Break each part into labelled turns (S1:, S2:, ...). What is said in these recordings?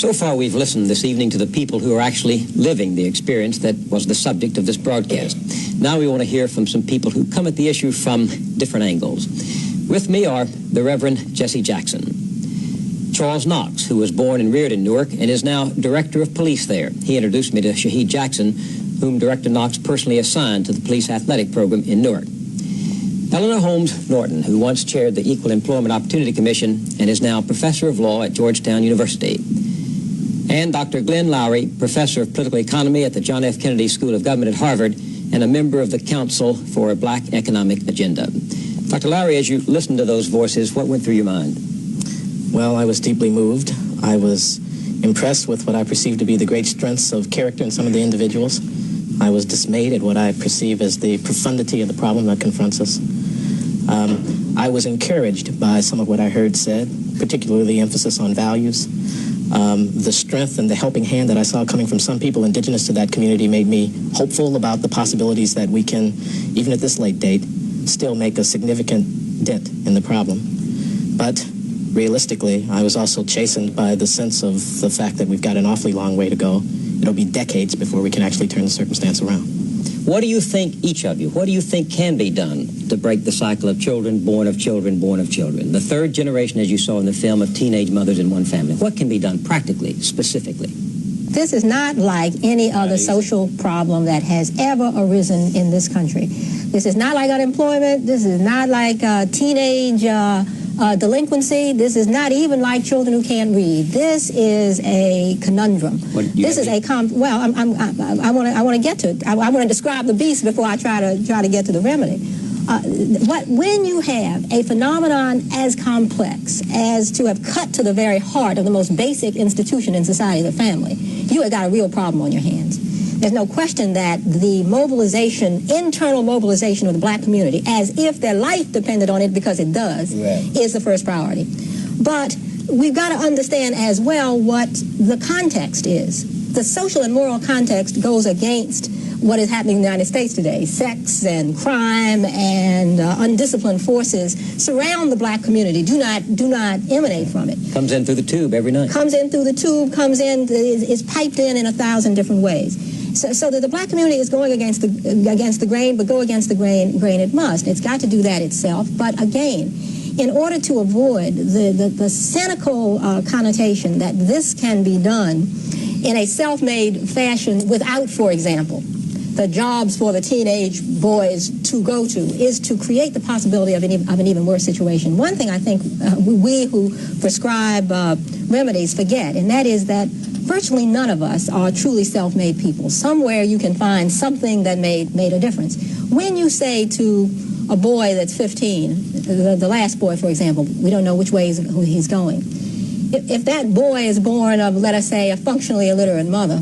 S1: So far, we've listened this evening to the people who are actually living the experience that was the subject of this broadcast. Now we want to hear from some people who come at the issue from different angles. With me are the Reverend Jesse Jackson, Charles Knox, who was born and reared in Newark and is now Director of Police there. He introduced me to Shaheed Jackson, whom Director Knox personally assigned to the police athletic program in Newark. Eleanor Holmes Norton, who once chaired the Equal Employment Opportunity Commission and is now Professor of Law at Georgetown University. And Dr. Glenn Lowry, Professor of Political Economy at the John F. Kennedy School of Government at Harvard and a member of the Council for a Black Economic Agenda. Dr. Lowry, as you listened to those voices, what went through your mind?
S2: Well, I was deeply moved. I was impressed with what I perceived to be the great strengths of character in some of the individuals. I was dismayed at what I perceive as the profundity of the problem that confronts us. I was encouraged by some of what I heard said, particularly the emphasis on values. The strength and the helping hand that I saw coming from some people indigenous to that community made me hopeful about the possibilities that we can, even at this late date, still make a significant dent in the problem. But realistically, I was also chastened by the sense of the fact that we've got an awfully long way to go. It'll be decades before we can actually turn the circumstance around.
S1: What do you think, each of you, what do you think can be done to break the cycle of children, born of children, born of children? The third generation, as you saw in the film, of teenage mothers in one family. What can be done practically, specifically?
S3: This is not like any other social problem that has ever arisen in this country. This is not like unemployment. This is not like teenage delinquency. This is not even like children who can't read. This is a conundrum. This is a well. I want to get to it. I want to describe the beast before I try to get to the remedy. When you have a phenomenon as complex as to have cut to the very heart of the most basic institution in society, the family, you have got a real problem on your hands. There's no question that the mobilization, internal mobilization of the black community, as if their life depended on it, because it does, is the first priority. But we've got to understand as well what the context is. The social and moral context goes against what is happening in the United States today. Sex and crime and undisciplined forces surround the black community, do not emanate from it.
S1: Comes in through the tube every night.
S3: Comes in through the tube, is piped in 1,000 different ways. So that the black community is going against the grain, but go against the grain it must. It's got to do that itself. But again, in order to avoid the cynical connotation that this can be done in a self-made fashion without, for example, the jobs for the teenage boys to go to, is to create the possibility of an even worse situation. One thing I think we who prescribe remedies forget, and that is that virtually none of us are truly self-made people. Somewhere you can find something that made a difference. When you say to a boy that's 15, the last boy, for example, we don't know which way he's going. If that boy is born of, let us say, a functionally illiterate mother,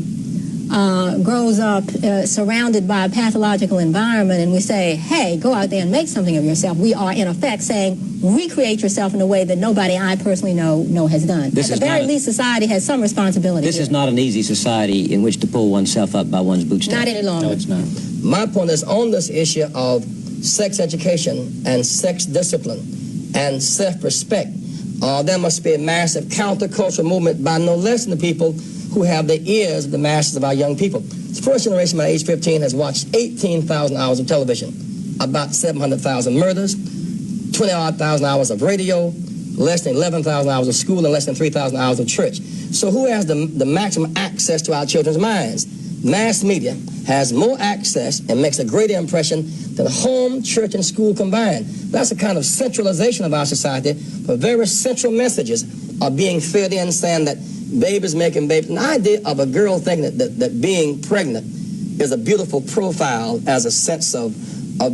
S3: grows up surrounded by a pathological environment, and we say, hey, go out there and make something of yourself, we are in effect saying, recreate yourself in a way that nobody I personally know has done. At the very least, society has some responsibility.
S1: This is not an easy society in which to pull oneself up by one's bootstraps.
S3: Not any longer.
S1: No, it's not.
S4: My point is on this issue of sex education and sex discipline and self-respect, there must be a massive countercultural movement by no less than the people who have the ears of the masses of our young people. The first generation by age 15 has watched 18,000 hours of television, about 700,000 murders, 20-odd thousand hours of radio, less than 11,000 hours of school, and less than 3,000 hours of church. So who has the maximum access to our children's minds? Mass media has more access and makes a greater impression than home, church, and school combined. That's a kind of centralization of our society, where very central messages are being fed in, saying that babies making babies. An idea of a girl thinking that being pregnant is a beautiful profile as a sense of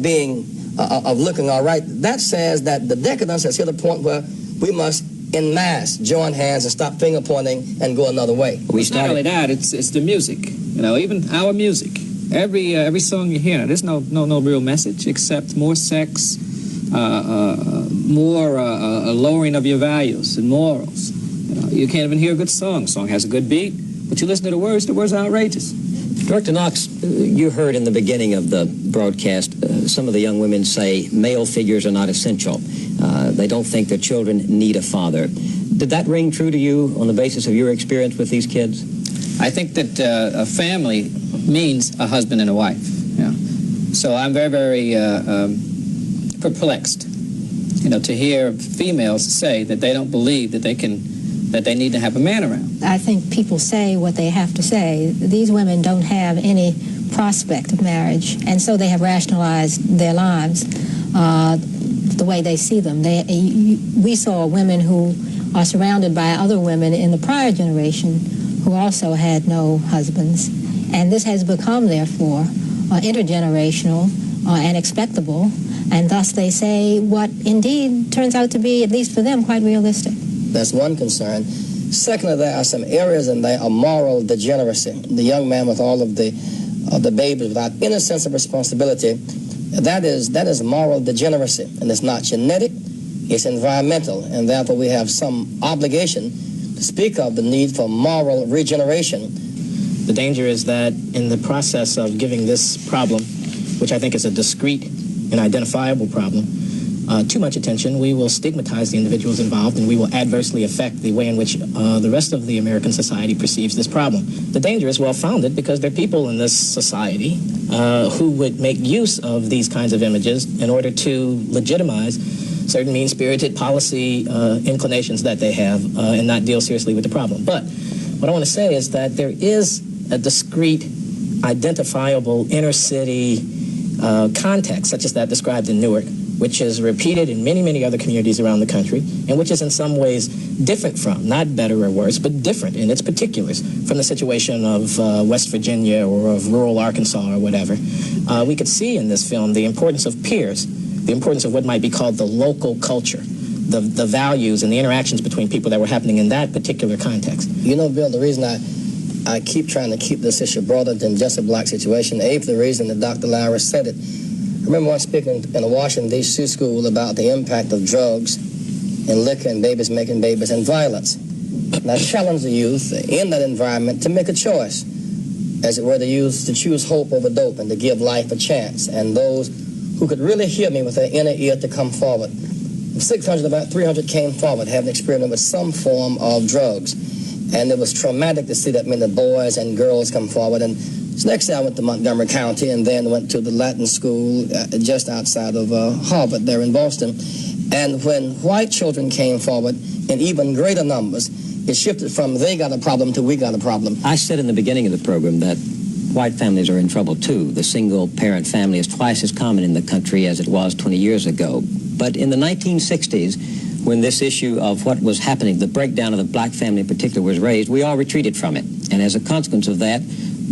S4: being, of looking all right. That says that the decadence has hit a point where we must, en masse, join hands and stop finger pointing and go another way.
S5: It's not only that, it's the music. You know, even our music. Every song you hear, there's no real message except more sex, more lowering of your values and morals. You can't even hear a good song. The song has a good beat, but you listen to the words are outrageous.
S1: Director Knox, you heard in the beginning of the broadcast some of the young women say male figures are not essential. They don't think their children need a father. Did that ring true to you on the basis of your experience with these kids?
S5: I think that a family means a husband and a wife. Yeah. So I'm very, very perplexed, to hear females say that they don't believe that they need to have a man around.
S3: I think people say what they have to say. These women don't have any prospect of marriage, and so they have rationalized their lives the way they see them. We saw women who are surrounded by other women in the prior generation who also had no husbands, and this has become, therefore, intergenerational and expectable, and thus they say what indeed turns out to be, at least for them, quite realistic.
S4: That's one concern. Secondly, there are some areas in there of moral degeneracy. The young man with all of the babies without any sense of responsibility, that is moral degeneracy, and it's not genetic, it's environmental, and therefore we have some obligation to speak of the need for moral regeneration.
S2: The danger is that in the process of giving this problem, which I think is a discrete and identifiable problem, too much attention, we will stigmatize the individuals involved, and we will adversely affect the way in which the rest of the American society perceives this problem. The danger is well-founded because there are people in this society who would make use of these kinds of images in order to legitimize certain mean-spirited policy inclinations that they have and not deal seriously with the problem. But what I want to say is that there is a discrete, identifiable inner-city context, such as that described in Newark, which is repeated in many, many other communities around the country, and which is in some ways different from, not better or worse, but different in its particulars from the situation of West Virginia or of rural Arkansas or whatever. We could see in this film the importance of peers, the importance of what might be called the local culture, the values and the interactions between people that were happening in that particular context.
S4: Bill, the reason I keep trying to keep this issue broader than just a black situation, for the reason that Dr. Lyra said it. I remember once speaking in a Washington, D.C. school about the impact of drugs and liquor and babies making babies and violence. And I challenged the youth in that environment to make a choice, as it were, to choose hope over dope and to give life a chance. And those who could really hear me with their inner ear to come forward. From 600, about 300 came forward having experience with some form of drugs. And it was traumatic to see that many boys and girls come forward. And so next day I went to Montgomery County and then went to the Latin school just outside of Harvard there in Boston. And when white children came forward in even greater numbers, it shifted from they got a problem to we got a problem.
S1: I said in the beginning of the program that white families are in trouble too. The single-parent family is twice as common in the country as it was 20 years ago. But in the 1960s, when this issue of what was happening, the breakdown of the black family in particular was raised, we all retreated from it. And as a consequence of that,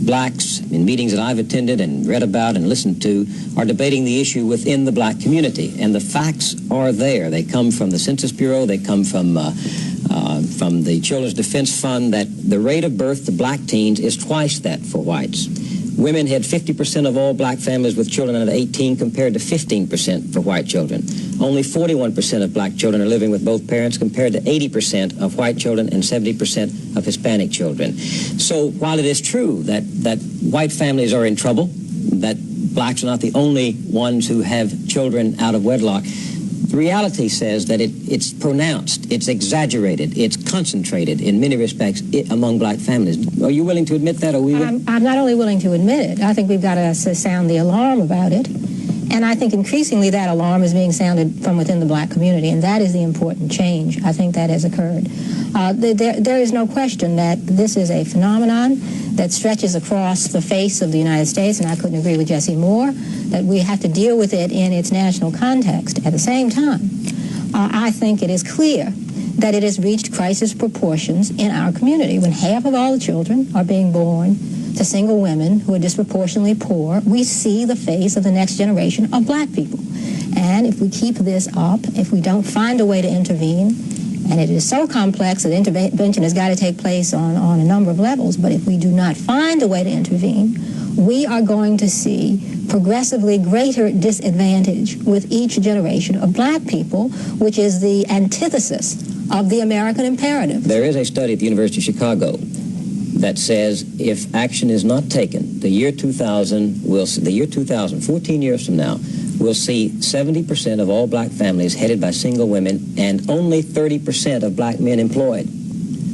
S1: blacks, in meetings that I've attended and read about and listened to, are debating the issue within the black community. And the facts are there. They come from the Census Bureau. They come from the Children's Defense Fund, that the rate of birth to black teens is twice that for whites. Women had 50% of all black families with children under 18 compared to 15% for white children. Only 41% of black children are living with both parents compared to 80% of white children and 70% of Hispanic children. So while it is true that white families are in trouble, that blacks are not the only ones who have children out of wedlock, the reality says that it's pronounced, it's exaggerated, it's concentrated in many respects among black families. Are you willing to admit that, or we?
S3: I'm not only willing to admit it, I think we've got to sound the alarm about it. And I think increasingly that alarm is being sounded from within the black community, and that is the important change. I think that has occurred. There is no question that this is a phenomenon that stretches across the face of the United States, and I couldn't agree with Jesse more, that we have to deal with it in its national context. At the same time, I think it is clear that it has reached crisis proportions in our community. When half of all the children are being born to single women who are disproportionately poor, we see the face of the next generation of black people. And if we keep this up, if we don't find a way to intervene, and it is so complex that intervention has got to take place on a number of levels, but if we do not find a way to intervene, we are going to see progressively greater disadvantage with each generation of black people, which is the antithesis of the American imperative.
S1: There is a study at the University of Chicago that says if action is not taken, the year 2000, 14 years from now, we'll see 70% of all black families headed by single women and only 30% of black men employed.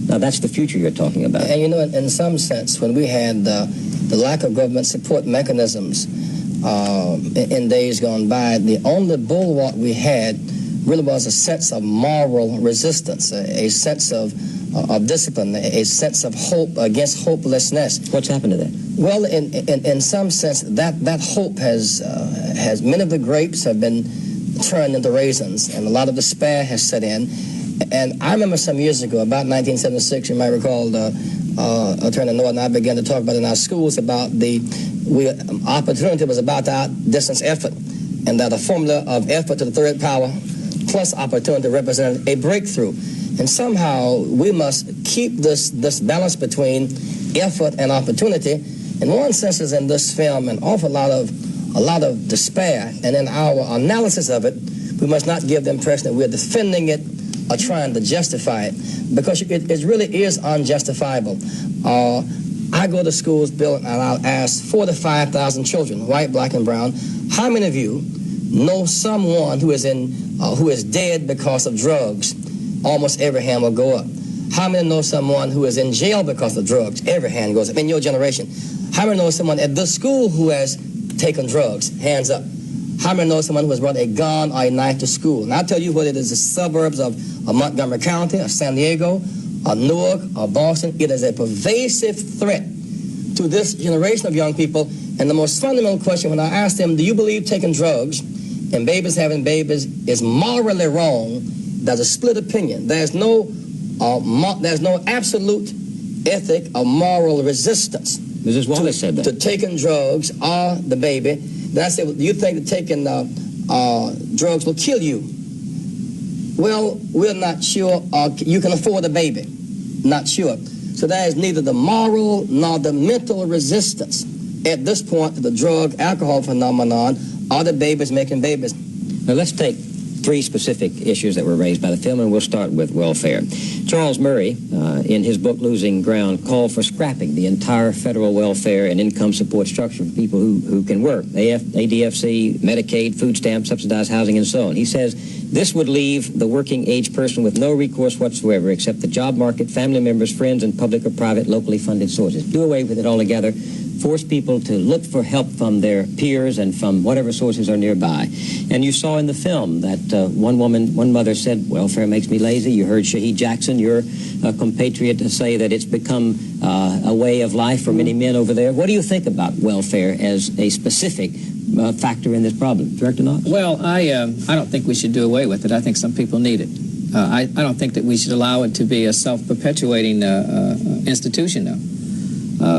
S1: Now, that's the future you're talking about.
S4: And you know, in some sense, when we had the lack of government support mechanisms in days gone by, the only bulwark we had really was a sense of moral resistance, a sense of discipline, a sense of hope against hopelessness.
S1: What's happened to that?
S4: Well, in some sense, that hope has many of the grapes have been turned into raisins, and a lot of despair has set in. And I remember some years ago, about 1976, you might recall, Attorney Norton and I began to talk about in our schools about opportunity was about to outdistance effort, and that a formula of effort to the third power plus opportunity represented a breakthrough. And somehow we must keep this balance between effort and opportunity. In one sense, is in this film an awful lot of despair, and in our analysis of it, we must not give the impression that we're defending it or trying to justify it, because it really is unjustifiable. I go to schools, Bill, and I'll ask 4,000 to 5,000 children, white, black, and brown, how many of you know someone who is dead because of drugs? Almost every hand will go up. How many know someone who is in jail because of drugs? Every hand goes up. In your generation, how many know someone at this school who has taken drugs? Hands up. How many know someone who has brought a gun or a knife to school? And I'll tell you whether it is the suburbs of Montgomery County, or San Diego, or Newark, or Boston, it is a pervasive threat to this generation of young people. And the most fundamental question when I ask them, do you believe taking drugs and babies having babies is morally wrong? There's a split opinion. There's no absolute ethic or moral resistance.
S1: Mrs. Wallace said that.
S4: To taking drugs or the baby. Then I said, well, do you think that taking drugs will kill you? Well, we're not sure. You can afford a baby. Not sure. So there is neither the moral nor the mental resistance at this point to the drug alcohol phenomenon or the babies making babies.
S1: Now let's take three specific issues that were raised by the film, and we'll start with welfare. Charles Murray, in his book Losing Ground, called for scrapping the entire federal welfare and income support structure for people who can work. ADFC, Medicaid, food stamps, subsidized housing, and so on. He says this would leave the working age person with no recourse whatsoever except the job market, family members, friends, and public or private locally funded sources. Do away with it altogether. Force people to look for help from their peers and from whatever sources are nearby. And you saw in the film that one mother said, welfare makes me lazy. You heard Shaheed Jackson, your compatriot, say that it's become a way of life for many men over there. What do you think about welfare as a specific factor in this problem? Director Knox?
S5: Well, I don't think we should do away with it. I think some people need it. I don't think that we should allow it to be a self-perpetuating institution, though.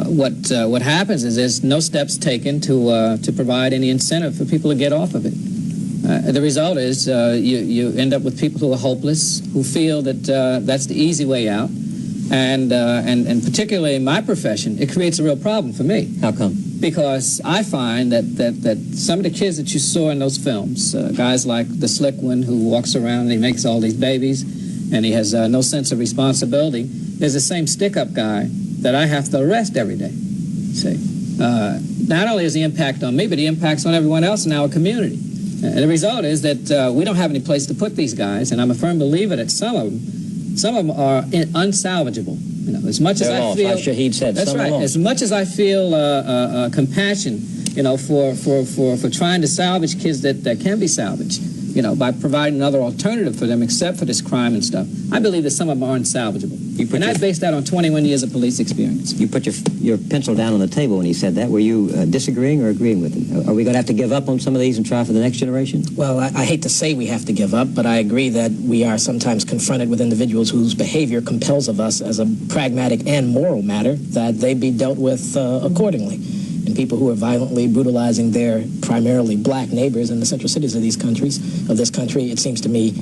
S5: What happens is there's no steps taken to provide any incentive for people to get off of it. The result is you end up with people who are hopeless, who feel that that's the easy way out, and particularly in my profession, it creates a real problem for me.
S1: How come?
S5: Because I find that some of the kids that you saw in those films, guys like the slick one who walks around and he makes all these babies, and he has no sense of responsibility, there's the same stick-up guy that I have to arrest every day. See, not only is the impact on me, but the impacts on everyone else in our community. And the result is that we don't have any place to put these guys, and I'm a firm believer that some of them are unsalvageable. You know, as much as I feel,
S1: Shaheed said,
S5: that's right. As much as I feel compassion, you know, for trying to salvage kids that can be salvaged, you know, by providing another alternative for them except for this crime and stuff, I believe that some of them are unsalvageable. And I based that on 21 years of police experience.
S1: You put your pencil down on the table when he said that. Were you disagreeing or agreeing with him? Are we going to have to give up on some of these and try for the next generation?
S2: Well, I hate to say we have to give up, but I agree that we are sometimes confronted with individuals whose behavior compels of us as a pragmatic and moral matter that they be dealt with accordingly. And people who are violently brutalizing their primarily black neighbors in the central cities of this country, it seems to me,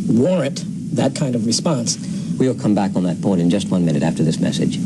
S2: warrant that kind of response.
S1: We'll come back on that point in just 1 minute after this message.